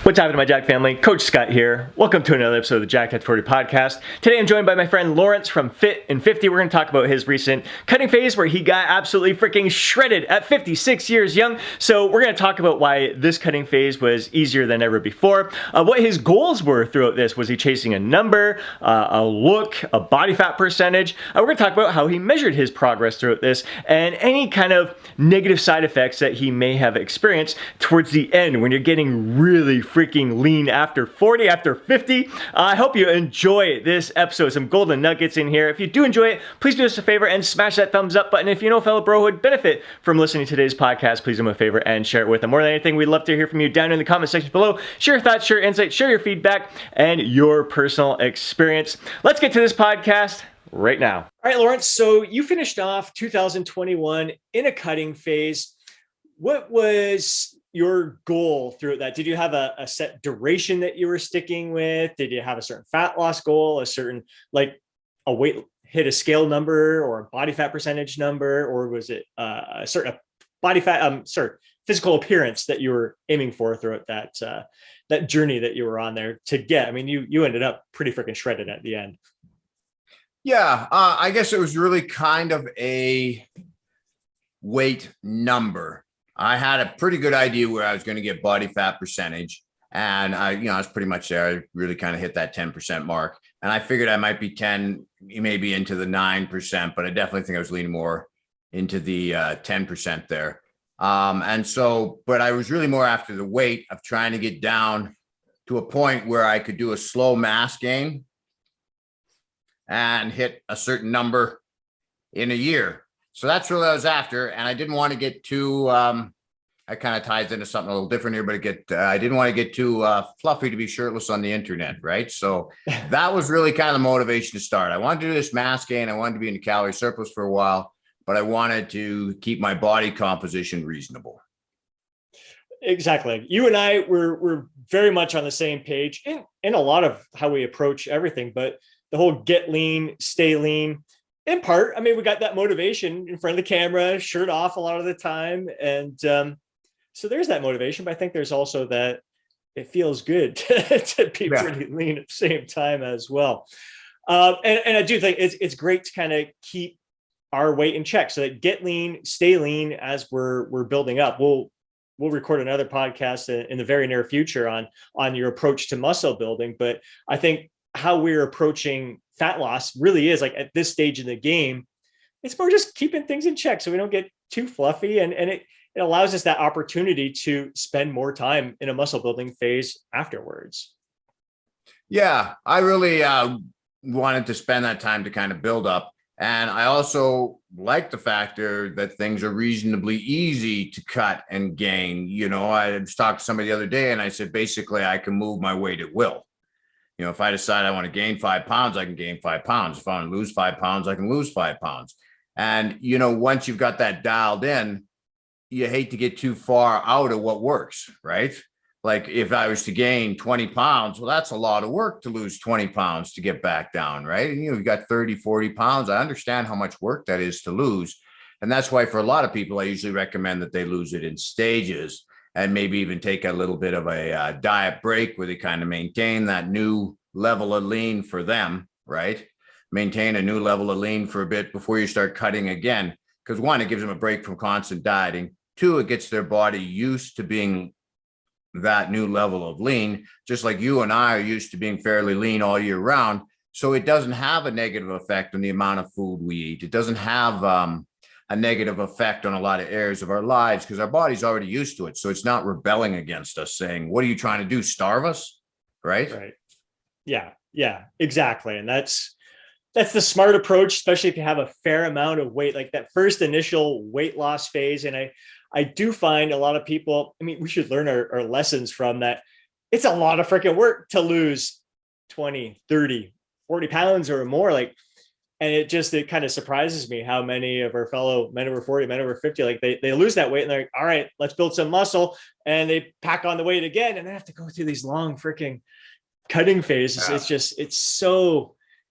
What's happening, my Jack family? Coach Scott here. Welcome to another episode of the Jack at 40 podcast. Today I'm joined by my friend Laurence from Fit in 50. We're going to talk about his recent cutting phase where he got absolutely freaking shredded at 56 years young. So we're going to talk about why this cutting phase was easier than ever before, what his goals were throughout this. Was he chasing a number, a look, a body fat percentage? We're going to talk about how he measured his progress throughout this and any kind of negative side effects that he may have experienced towards the end when you're getting really freaking lean after 40, after 50. I hope you enjoy this episode. Some golden nuggets in here. If you do enjoy it, please do us a favor and smash that thumbs up button. If you know a fellow bro who would benefit from listening to today's podcast, please do him a favor and share it with them. More than anything, we'd love to hear from you down in the comment section below. Share your thoughts, share your insights, share your feedback, and your personal experience. Let's get to this podcast right now. All right, Laurence, so you finished off 2021 in a cutting phase. What was your goal through that? Did you have a set duration that you were sticking with? Did you have a certain fat loss goal, a certain, like a weight, hit a scale number or a body fat percentage number, or was it a certain body fat, physical appearance that you were aiming for throughout that journey that you were on there to get? I mean, you ended up pretty freaking shredded at the end. Yeah, I guess it was really kind of a weight number. I had a pretty good idea where I was going to get body fat percentage. And I was pretty much there. I really kind of hit that 10% mark. And I figured I might be 10, maybe into the 9%, but I definitely think I was leaning more into the 10% there. But I was really more after the weight of trying to get down to a point where I could do a slow mass gain and hit a certain number in a year. So that's really what I was after. And I didn't want to get too, I kind of ties into something a little different here, but I didn't want to get too fluffy to be shirtless on the internet, right? So that was really kind of the motivation to start. I wanted to do this mass gain. I wanted to be in the calorie surplus for a while, but I wanted to keep my body composition reasonable. Exactly. You and I were very much on the same page in a lot of how we approach everything, but the whole get lean, stay lean, in part, I mean, we got that motivation in front of the camera, shirt off a lot of the time. And so there's that motivation, but I think there's also that it feels good to be pretty lean at the same time as well. And I do think it's great to kind of keep our weight in check so that get lean, stay lean as we're building up. We'll record another podcast in the very near future on your approach to muscle building. But I think how we're approaching fat loss really is like at this stage in the game, it's more just keeping things in check so we don't get too fluffy. And it allows us that opportunity to spend more time in a muscle building phase afterwards. Yeah, I really wanted to spend that time to kind of build up. And I also like the factor that things are reasonably easy to cut and gain. I was talking to somebody the other day and I said, basically, I can move my weight at will. If I decide I want to gain 5 pounds, I can gain 5 pounds. If I want to lose 5 pounds, I can lose 5 pounds. And, once you've got that dialed in, you hate to get too far out of what works, right? Like if I was to gain 20 pounds, well, that's a lot of work to lose 20 pounds to get back down, right? And, you've got 30, 40 pounds. I understand how much work that is to lose. And that's why for a lot of people, I usually recommend that they lose it in stages and maybe even take a little bit of a diet break where they kind of maintain that new level of lean for them, right? Maintain a new level of lean for a bit before you start cutting again. Because one, it gives them a break from constant dieting. Two, it gets their body used to being that new level of lean, just like you and I are used to being fairly lean all year round. So it doesn't have a negative effect on the amount of food we eat. It doesn't have a negative effect on a lot of areas of our lives because our body's already used to it. So it's not rebelling against us saying, what are you trying to do? Starve us? Right. Yeah, exactly. And that's the smart approach, especially if you have a fair amount of weight, like that first initial weight loss phase. And I do find a lot of people, I mean, we should learn our lessons from that. It's a lot of freaking work to lose 20, 30, 40 pounds or more. And it kind of surprises me how many of our fellow men over 40, men over 50, like they lose that weight and they're like, all right, let's build some muscle. And they pack on the weight again. And they have to go through these long freaking cutting phases. Yeah.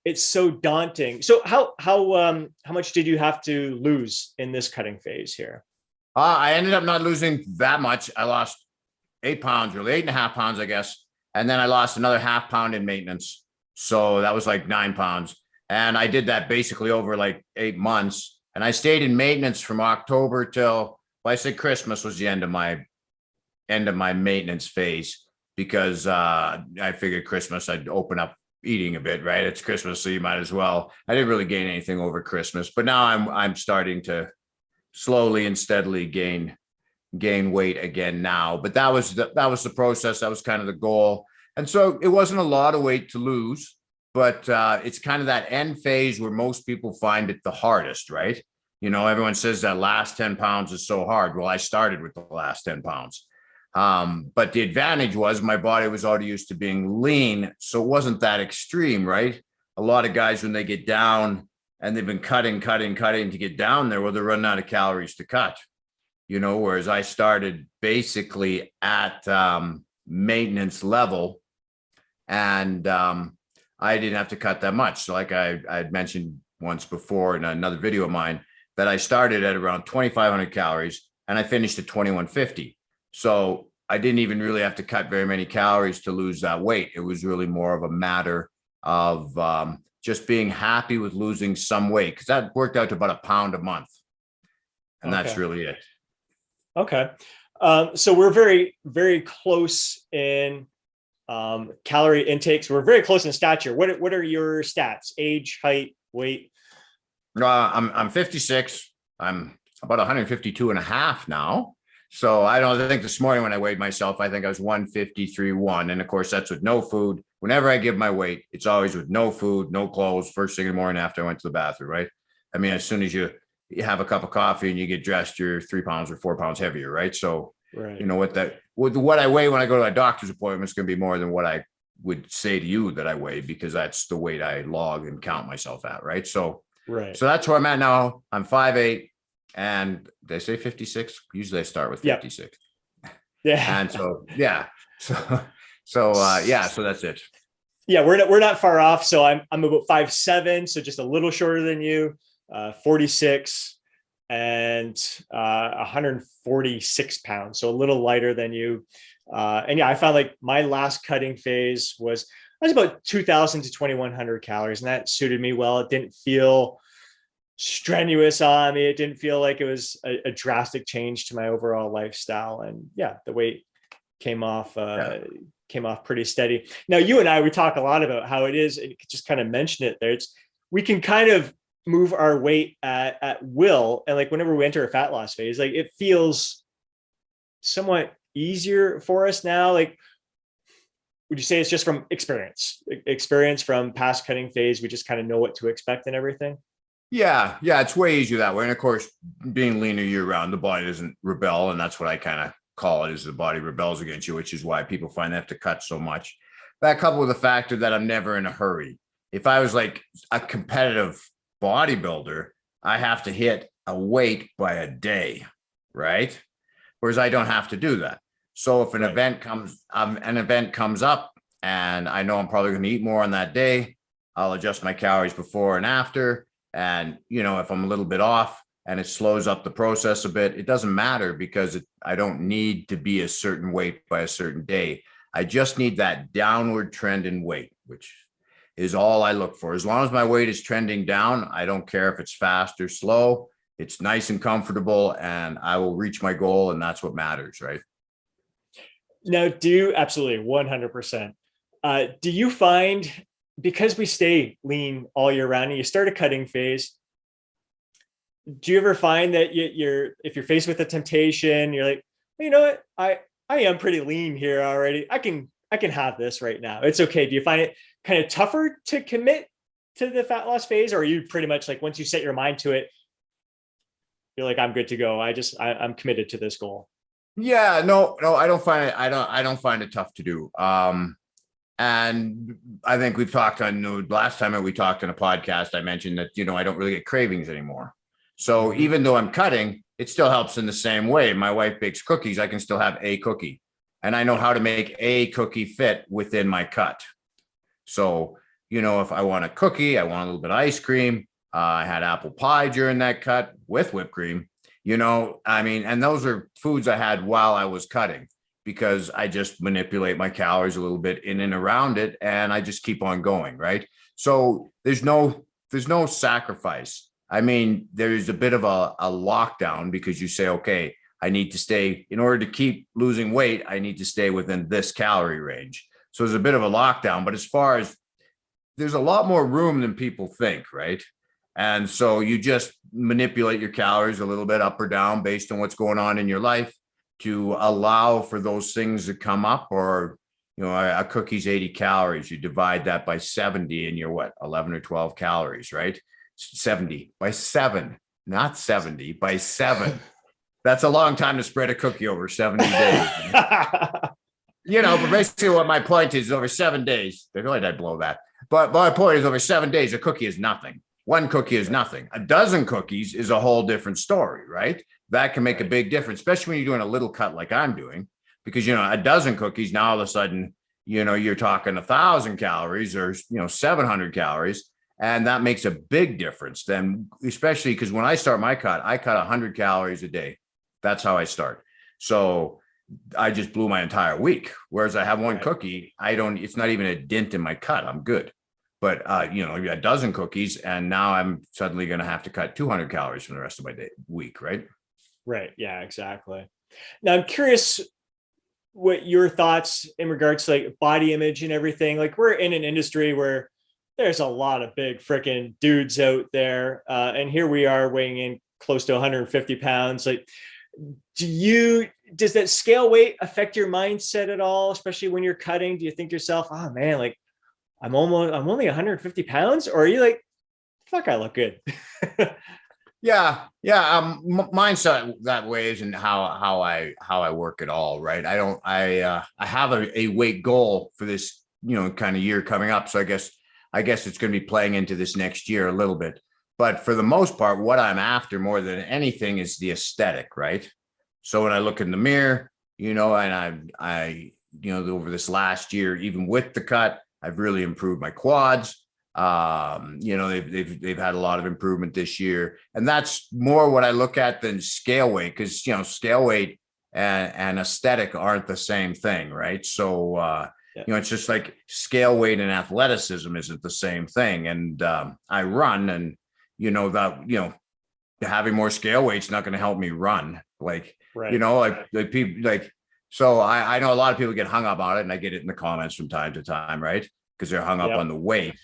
It's so daunting. So how much did you have to lose in this cutting phase here? I ended up not losing that much. I lost 8 pounds, really 8.5 pounds, I guess. And then I lost another half pound in maintenance. So that was like 9 pounds. And I did that basically over like 8 months. And I stayed in maintenance from October till, well, I say Christmas was the end of my maintenance phase, because I figured Christmas I'd open up eating a bit, right? It's Christmas, so you might as well. I didn't really gain anything over Christmas, but now I'm starting to slowly and steadily gain weight again now. But that was the process. That was kind of the goal. And so it wasn't a lot of weight to lose, but it's kind of that end phase where most people find it the hardest, right? Everyone says that last 10 pounds is so hard. Well, I started with the last 10 pounds. But the advantage was my body was already used to being lean, so it wasn't that extreme, right? A lot of guys, when they get down and they've been cutting to get down there, well, they're running out of calories to cut, whereas I started basically at maintenance level, and I didn't have to cut that much. So like I had mentioned once before in another video of mine, that I started at around 2,500 calories and I finished at 2,150. So I didn't even really have to cut very many calories to lose that weight. It was really more of a matter of just being happy with losing some weight, because that worked out to about a pound a month. And that's really it. Okay. So we're very, very close in calorie intakes. We're very close in stature. What are your stats? Age, height, weight? I'm 56. I'm about 152 and a half now. So I think this morning when I weighed myself, I think I was 153.1. And of course, that's with no food. Whenever I give my weight, it's always with no food, no clothes, first thing in the morning after I went to the bathroom, right? I mean, as soon as you have a cup of coffee and you get dressed, you're 3 pounds or 4 pounds heavier, right? So, right. What I weigh when I go to a doctor's appointment is going to be more than what I would say to you that I weigh, because that's the weight I log and count myself at, right? So that's where I'm at now. I'm 5'8", and they say 56. Usually I start with 56. Yeah. And so, yeah. So that's it. Yeah, we're not far off. So I'm about 5'7", so just a little shorter than you, 46 and 146 pounds. So a little lighter than you. And yeah, I found like my last cutting phase was about 2,000 to 2,100 calories, and that suited me well. It didn't feel strenuous on me. It didn't feel like it was a drastic change to my overall lifestyle. And yeah, the weight came off pretty steady. Now, you and I, we talk a lot about how it is, and you could just kind of mention it there. We can kind of move our weight at will. And like whenever we enter a fat loss phase, like it feels somewhat easier for us now. Like, would you say it's just from experience from past cutting phase? We just kind of know what to expect and everything. Yeah, it's way easier that way. And of course, being leaner year round, the body doesn't rebel. And that's what I kind of call it, is the body rebels against you, which is why people find they have to cut so much. That coupled with the factor that I'm never in a hurry. If I was like a competitive bodybuilder, I have to hit a weight by a day, right? Whereas I don't have to do that. So if an event comes up and I know I'm probably going to eat more on that day, I'll adjust my calories before and after. And, if I'm a little bit off and it slows up the process a bit, it doesn't matter, because I don't need to be a certain weight by a certain day. I just need that downward trend in weight, which is all I look for. As long as my weight is trending down, I don't care if it's fast or slow. It's nice and comfortable, and I will reach my goal. And that's what matters, right? Now, absolutely 100%. Do you find, because we stay lean all year round and you start a cutting phase, do you ever find that if you're faced with a temptation, you're like, you know what, I am pretty lean here already. I can have this right now. It's okay. Do you find it kind of tougher to commit to the fat loss phase, or are you pretty much like, once you set your mind to it, you're like, I'm good to go. I'm committed to this goal? Yeah, no, I don't find it. I don't find it tough to do. And I think we've talked last time we talked on a podcast, I mentioned that, I don't really get cravings anymore. So even though I'm cutting, it still helps in the same way. My wife bakes cookies. I can still have a cookie, and I know how to make a cookie fit within my cut. So, if I want a cookie, I want a little bit of ice cream. I had apple pie during that cut with whipped cream, and those are foods I had while I was cutting, because I just manipulate my calories a little bit in and around it, and I just keep on going, right? So there's no sacrifice. I mean, there's a bit of a lockdown because you say, okay, I need to stay, in order to keep losing weight, I need to stay within this calorie range. So there's a bit of a lockdown, but as far as, there's a lot more room than people think, right? And so you just manipulate your calories a little bit up or down based on what's going on in your life to allow for those things to come up. Or, a cookie's 80 calories. You divide that by 70 and you're what, 11 or 12 calories, right? 70 by 7, not 70 by 7. That's a long time to spread a cookie over 70 days. But basically what my point is, over 7 days, why did I blow that? But my point is, over 7 days, a cookie is nothing. One cookie is nothing. A dozen cookies is a whole different story, right? That can make a big difference, especially when you're doing a little cut like I'm doing, because, a dozen cookies, now all of a sudden, you're talking 1,000 calories or, 700 calories. And that makes a big difference then, especially because when I start my cut, I cut 100 calories a day. That's how I start. So I just blew my entire week. Whereas I have one cookie, it's not even a dent in my cut. I'm good. But, a dozen cookies, and now I'm suddenly going to have to cut 200 calories for the rest of my week, right? Right. Yeah, exactly. Now, I'm curious what your thoughts in regards to like body image and everything. Like, we're in an industry where there's a lot of big freaking dudes out there. And here we are weighing in close to 150 pounds. Like, does that scale weight affect your mindset at all? Especially when you're cutting, do you think to yourself, oh man, like I'm only 150 pounds? Or are you like, fuck, I look good? Yeah. Mindset that way isn't how I work at all. Right. I have a weight goal for this, kind of year coming up. So I guess it's going to be playing into this next year a little bit. But for the most part, what I'm after more than anything is the aesthetic, right? So when I look in the mirror, and I over this last year, even with the cut, I've really improved my quads. They've had a lot of improvement this year, and that's more what I look at than scale weight, because scale weight and aesthetic aren't the same thing, right? So it's just like scale weight and athleticism isn't the same thing. And I run, and having more scale weight's not going to help me run. Like, right. Like people like, so I know a lot of people get hung up on it, and I get it in the comments from time to time, right? Because they're hung up on the weight.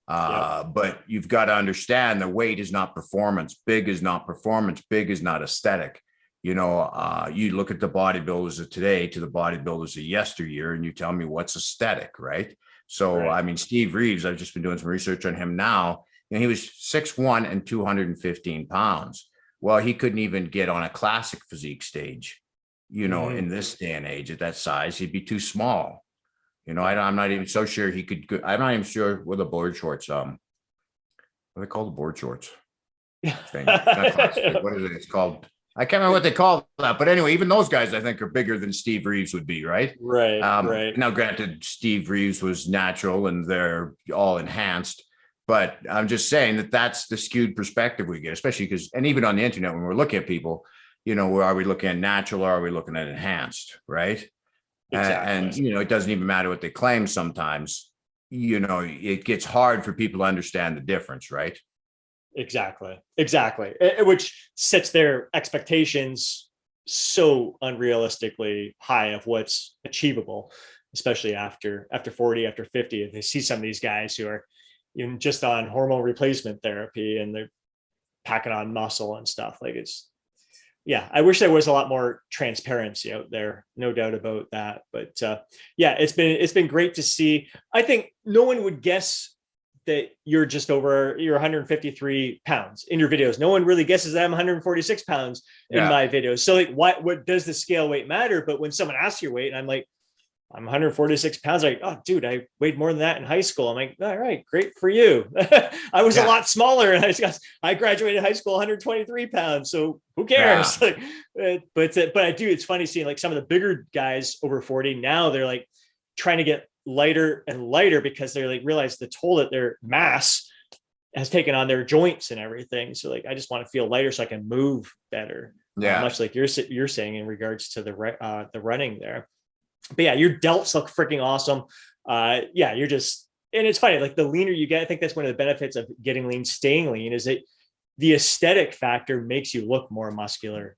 But you've got to understand the weight is not performance. Big is not performance. Big is not aesthetic. You look at the bodybuilders of today to the bodybuilders of yesteryear, and you tell me what's aesthetic, right? So, right. I mean, Steve Reeves, I've just been doing some research on him now. He was 6'1" and 215 pounds. Well, he couldn't even get on a classic physique stage, in this day and age at that size. He'd be too small. I'm not even so sure he could go. I'm not even sure what the board shorts, what are they called, the board shorts thing? It's not classic. What is it? It's called, I can't remember what they call that. But anyway, even those guys, I think, are bigger than Steve Reeves would be, right? Right. Right. Now, granted, Steve Reeves was natural and they're all enhanced. But I'm just saying that that's the skewed perspective we get, especially because, and even on the internet, when we're looking at people, are we looking at natural or are we looking at enhanced, right? Exactly. And it doesn't even matter what they claim sometimes. It gets hard for people to understand the difference, right? Exactly. Which sets their expectations so unrealistically high of what's achievable, especially after 40, after 50. If they see some of these guys who are even just on hormone replacement therapy and they're packing on muscle and stuff, like I wish there was a lot more transparency out there, no doubt about that. But it's been great to see. I think no one would guess that you're 153 pounds in your videos. No one really guesses that I'm 146 pounds in my videos. So like, what does the scale weight matter? But when someone asks your weight and I'm like, I'm 146 pounds. Like, oh, dude, I weighed more than that in high school. I'm like, all right, great for you. I was a lot smaller, and I graduated high school 123 pounds. So who cares? Yeah. But I do. It's funny seeing like some of the bigger guys over 40 now. They're like trying to get lighter and lighter because they're like realize the toll that their mass has taken on their joints and everything. So like, I just want to feel lighter so I can move better. Yeah, much like you're saying in regards to the running there. But yeah, your delts look freaking awesome. Yeah, you're just, and it's funny, like the leaner you get, I think that's one of the benefits of getting lean, staying lean, is that the aesthetic factor makes you look more muscular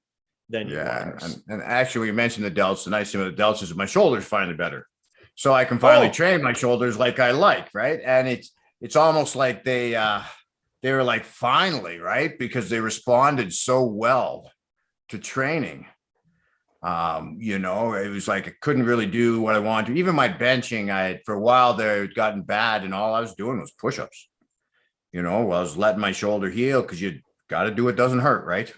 than you Yeah, was. and actually, you mentioned the delts. The nice thing with the delts is my shoulders finally better, so I can finally Oh, train my shoulders like I like, right? And it's almost like they were like finally, right, because they responded so well to training. It was like I couldn't really do what I wanted to. Even my benching, I for a while there had gotten bad, and all I was doing was push-ups. Well, I was letting my shoulder heal because you got to do what doesn't hurt, right?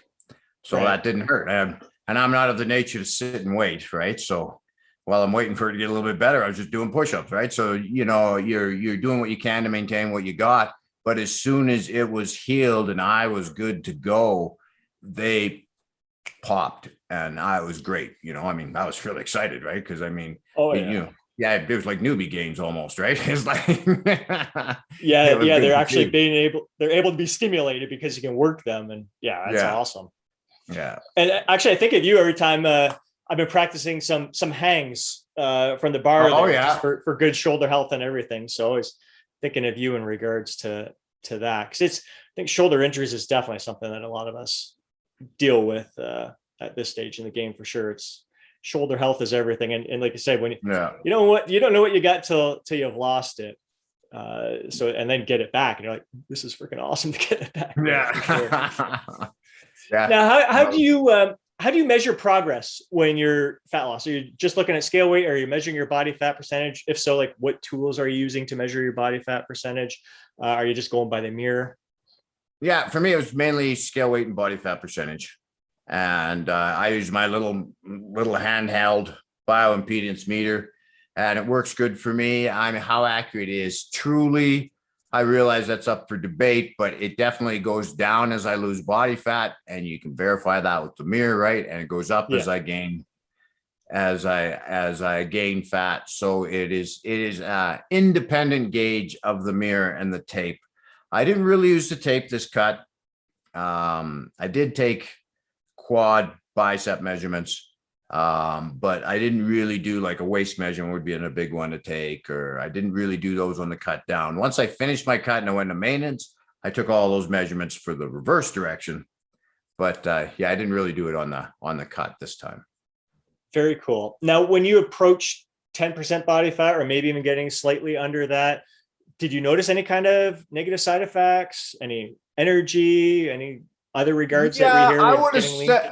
So right. that didn't hurt. And I'm not of the nature to sit and wait, right? So while I'm waiting for it to get a little bit better, I was just doing push-ups, right? So you're doing what you can to maintain what you got. But as soon as it was healed and I was good to go, they popped and I was great. I mean, I was really excited, right? Because I mean, Oh it, yeah. yeah, it was like newbie games almost, right? It's like Yeah, it was yeah, good they're to actually see. they're able to be stimulated because you can work them, and yeah, that's Yeah, awesome. yeah. And actually, I think of you every time I've been practicing some hangs from the bar Oh there, just yeah. for good shoulder health and everything. So always thinking of you in regards to that, because I think shoulder injuries is definitely something that a lot of us deal with at this stage in the game for sure. It's shoulder health is everything, and like you said, when Yeah. you don't know what you got till you've lost it. So and then get it back, and you're like, this is freaking awesome to get it back, right? For sure. Yeah. Yeah. Now, No. how do you measure progress when you're fat loss? Are you just looking at scale weight? Or are you measuring your body fat percentage? If so, like what tools are you using to measure your body fat percentage? Are you just going by the mirror? Yeah, for me, it was mainly scale weight and body fat percentage. And I use my little handheld bioimpedance meter, and it works good for me. I mean, how accurate it is truly, I realize that's up for debate, but it definitely goes down as I lose body fat, and you can verify that with the mirror, right? And it goes up Yeah. as I gain fat. So it is independent gauge of the mirror and the tape. I didn't really use the tape this cut. I did take quad bicep measurements, but I didn't really do like a waist measurement would be a big one to take, or I didn't really do those on the cut down. Once I finished my cut and I went to maintenance, I took all those measurements for the reverse direction. But yeah, I didn't really do it on the cut this time. Very cool. Now, when you approach 10% body fat, or maybe even getting slightly under that, did you notice any kind of negative side effects, any energy, any other regards that we Yeah, hear I with would have getting lean? said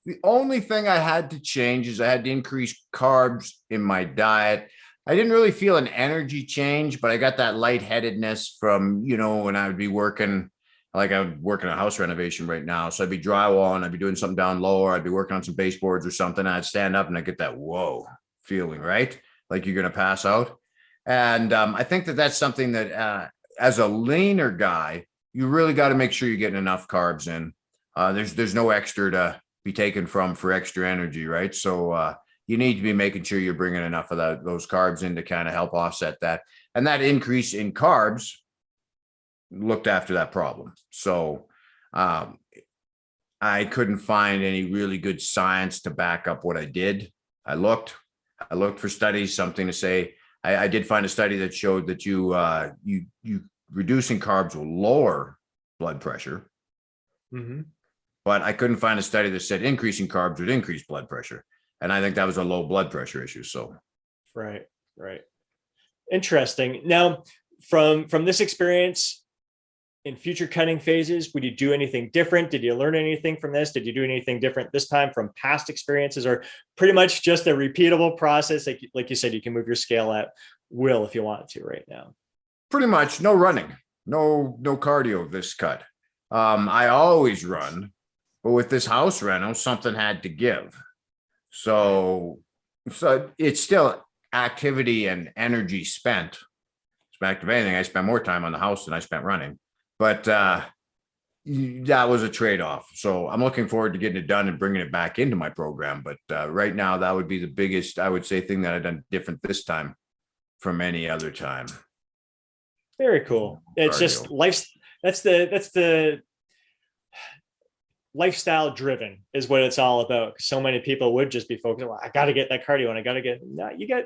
the only thing I had to change is I had to increase carbs in my diet. I didn't really feel an energy change, but I got that lightheadedness from, when I would be working, like I would work in a house renovation right now. So I'd be drywalling, I'd be doing something down lower, I'd be working on some baseboards or something. I'd stand up and I get that whoa feeling, right? Like you're going to pass out. And I think that's something that as a leaner guy, you really got to make sure you're getting enough carbs in. There's no extra to be taken from for extra energy, right? So you need to be making sure you're bringing enough of those carbs in to kind of help offset that. And that increase in carbs looked after that problem. So um, I couldn't find any really good science to back up what I did. I looked for studies, something to say. I did find a study that showed that you reducing carbs will lower blood pressure, Mm-hmm. but I couldn't find a study that said increasing carbs would increase blood pressure. And I think that was a low blood pressure issue. So Right, right. Interesting. Now, from this experience, in future cutting phases, would you do anything different? Did you learn anything from this? Did you do anything different this time from past experiences, or pretty much just a repeatable process? Like you said, you can move your scale at will if you want to right now. pretty much no running, no cardio this cut. I always run, but with this house reno, something had to give. Right. So it's still activity and energy spent. Back to anything, I spent more time on the house than I spent running. But Right. that was a trade-off. So I'm looking forward to getting it done and bringing it back into my program. But right now, that would be the biggest, I would say, thing that I've done different this time from any other time. Very cool. It's Cardio. just life. That's the lifestyle driven is what it's all about. So many people would just be focused, well, I got to get that cardio and I got to get, no, you got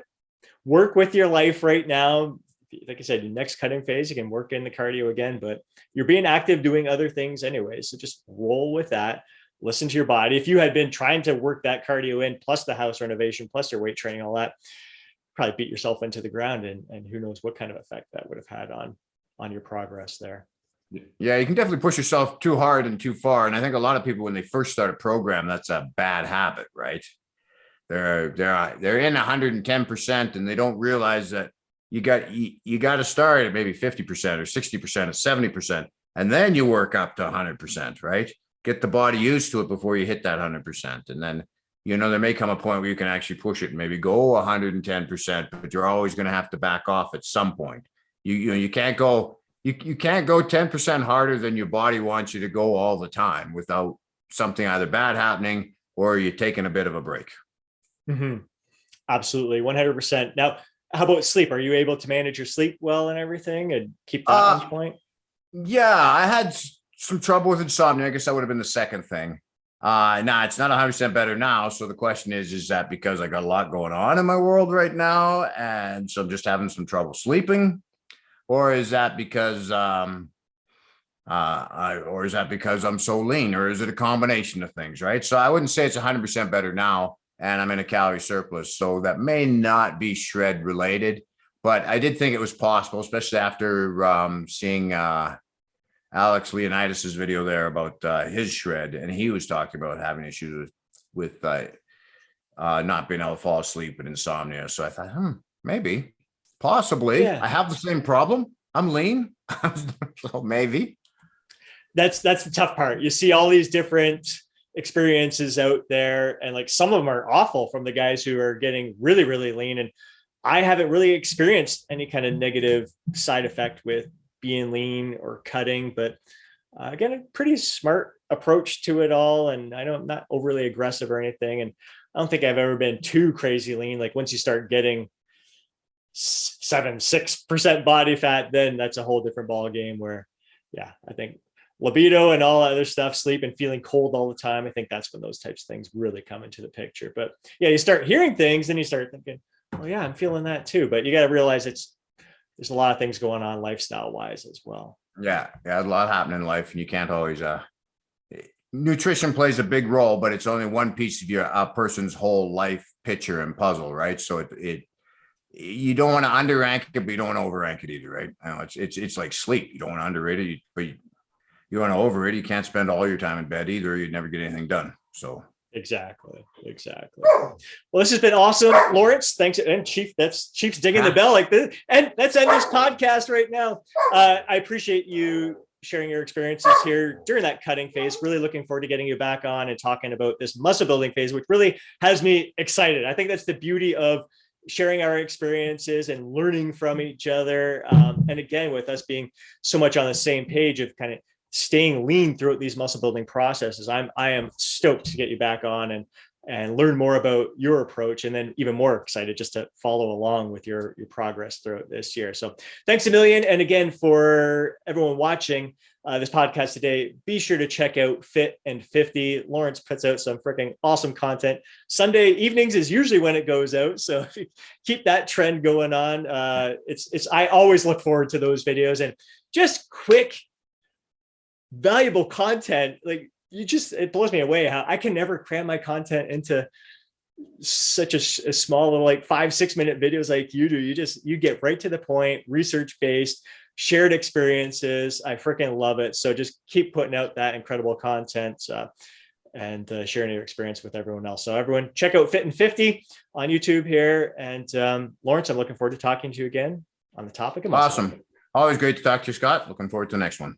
work with your life right now. Like I said, your next cutting phase, you can work in the cardio again, but you're being active doing other things anyway. So just roll with that. Listen to your body. If you had been trying to work that cardio in, plus the house renovation, plus your weight training, all that, probably beat yourself into the ground, and who knows what kind of effect that would have had on your progress there. Yeah, you can definitely push yourself too hard and too far. And I think a lot of people, when they first start a program, that's a bad habit, right? They're in 110% and they don't realize that you got to start at maybe 50% or 60% or 70%, and then you work up to 100%, right? Get the body used to it before you hit that 100%. And then, there may come a point where you can actually push it and maybe go 110%, but you're always going to have to back off at some point. You can't go 10% harder than your body wants you to go all the time without something either bad happening or you're taking a bit of a break. Mm-hmm. Absolutely. 100%. Now, how about sleep? Are you able to manage your sleep well and everything and keep that on point? Yeah, I had some trouble with insomnia. I guess that would have been the second thing. It's not 100% better now. So the question is that because I got a lot going on in my world right now, and so I'm just having some trouble sleeping, or is that because I'm so lean, or is it a combination of things, right? So I wouldn't say it's 100% better now, and I'm in a calorie surplus, so that may not be shred related, but I did think it was possible, especially after seeing Alex Leonidas's video there about his shred, and he was talking about having issues with not being able to fall asleep and insomnia. So I thought, maybe, possibly, yeah. I have the same problem. I'm lean, so maybe. That's the tough part. You see all these different experiences out there, and like some of them are awful from the guys who are getting really, really lean. And I haven't really experienced any kind of negative side effect with being lean or cutting, but again, a pretty smart approach to it all. And I know I'm not overly aggressive or anything. And I don't think I've ever been too crazy lean. Like once you start getting 6% body fat, then that's a whole different ball game where, yeah, I think libido and all other stuff, sleep and feeling cold all the time, I think that's when those types of things really come into the picture. But yeah, you start hearing things, then you start thinking, oh yeah, I'm feeling that too. But you got to realize there's a lot of things going on lifestyle wise as well. Yeah. A lot happening in life, and you can't always, nutrition plays a big role, but it's only one piece of a person's whole life picture and puzzle, right? So you don't want to underrank it, but you don't want to overrank it either, right? I know it's like sleep. You don't want to underrate it, but you want to overrate it. You can't spend all your time in bed either. You'd never get anything done. So Exactly. Well, this has been awesome, Laurence. Thanks, and Chief's dinging the bell like this. And let's end this podcast right now. I appreciate you sharing your experiences here during that cutting phase. Really looking forward to getting you back on and talking about this muscle building phase, which really has me excited. I think that's the beauty of sharing our experiences and learning from each other. And again, with us being so much on the same page of kind of staying lean throughout these muscle building processes, I am stoked to get you back on and learn more about your approach, and then even more excited just to follow along with your progress throughout this year. So thanks a million. And again, for everyone watching this podcast today, be sure to check out Fit and 50. Laurence puts out some freaking awesome content. Sunday evenings is usually when it goes out. So if you keep that trend going on, I always look forward to those videos, and just quick, valuable content. Like it blows me away how I can never cram my content into such a small little, like 5-6 minute videos like you do. You get right to the point, research based, shared experiences. I freaking love it. So just keep putting out that incredible content and sharing your experience with everyone else. So everyone check out Fit and 50 on YouTube here. And Laurence, I'm looking forward to talking to you again on the topic of muscle. Awesome. Always great to talk to you, Scott. Looking forward to the next one.